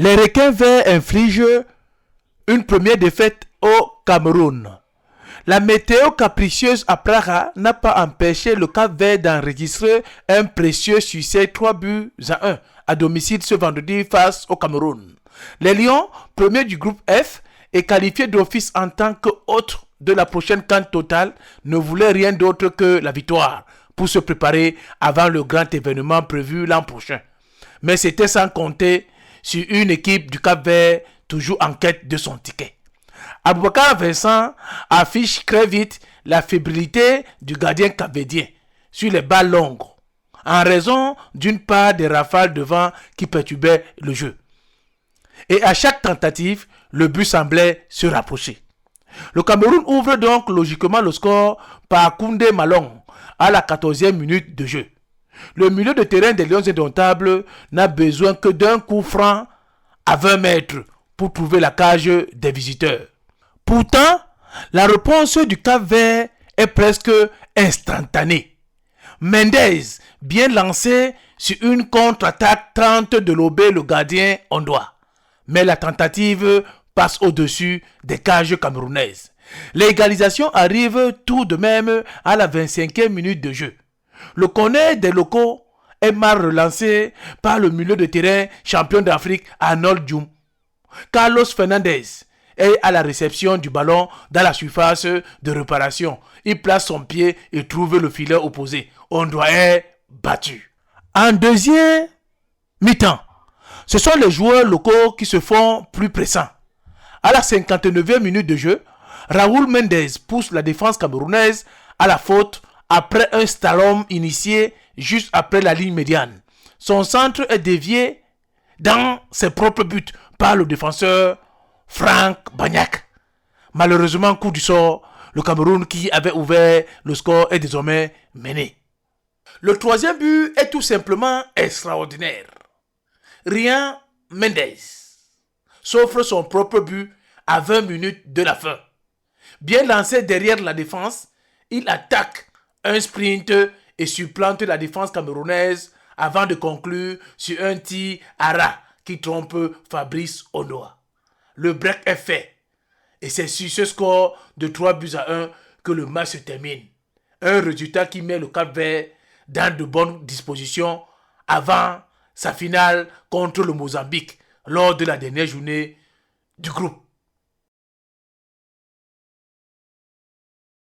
Les requins verts infligent une première défaite au Cameroun. La météo capricieuse à Praha n'a pas empêché le Cap-Vert d'enregistrer un précieux succès 3-1 à domicile ce vendredi face au Cameroun. Les Lions, premiers du groupe F et qualifiés d'office en tant qu'hôtes de la prochaine CAN totale, ne voulaient rien d'autre que la victoire pour se préparer avant le grand événement prévu l'an prochain. Mais c'était sans compter sur une équipe du Cap-Vert toujours en quête de son ticket. Aboubacar Vincent affiche très vite la fébrilité du gardien capverdien sur les balles longues, en raison d'une part des rafales de vent qui perturbaient le jeu. Et à chaque tentative, le but semblait se rapprocher. Le Cameroun ouvre donc logiquement le score par Koundé Malong à la 14e minute de jeu. Le milieu de terrain des Lions indomptables n'a besoin que d'un coup franc à 20 mètres pour trouver la cage des visiteurs. Pourtant, la réponse du Cap-Vert est presque instantanée. Mendes, bien lancé sur une contre-attaque, tente de lober le gardien hondois. Mais la tentative passe au-dessus des cages camerounaises. L'égalisation arrive tout de même à la 25e minute de jeu. Le corner des locaux est mal relancé par le milieu de terrain champion d'Afrique Arnold Dioum. Carlos Fernandez est à la réception du ballon dans la surface de réparation. Il place son pied et trouve le filet opposé. Hondois est battu. En deuxième mi-temps, ce sont les joueurs locaux qui se font plus pressants. À la 59e minute de jeu, Raoul Mendes pousse la défense camerounaise à la faute après un slalom initié juste après la ligne médiane. Son centre est dévié dans ses propres buts par le défenseur Franck Bagnac. Malheureusement, coup du sort, le Cameroun qui avait ouvert le score est désormais mené. Le troisième but est tout simplement extraordinaire. Ryan Mendes s'offre son propre but à 20 minutes de la fin. Bien lancé derrière la défense, il attaque un sprint et supplante la défense camerounaise avant de conclure sur un tir à ras qui trompe Fabrice Hondois. Le break est fait et c'est sur ce score de 3-1 que le match se termine. Un résultat qui met le Cap-Vert dans de bonnes dispositions avant sa finale contre le Mozambique lors de la dernière journée du groupe.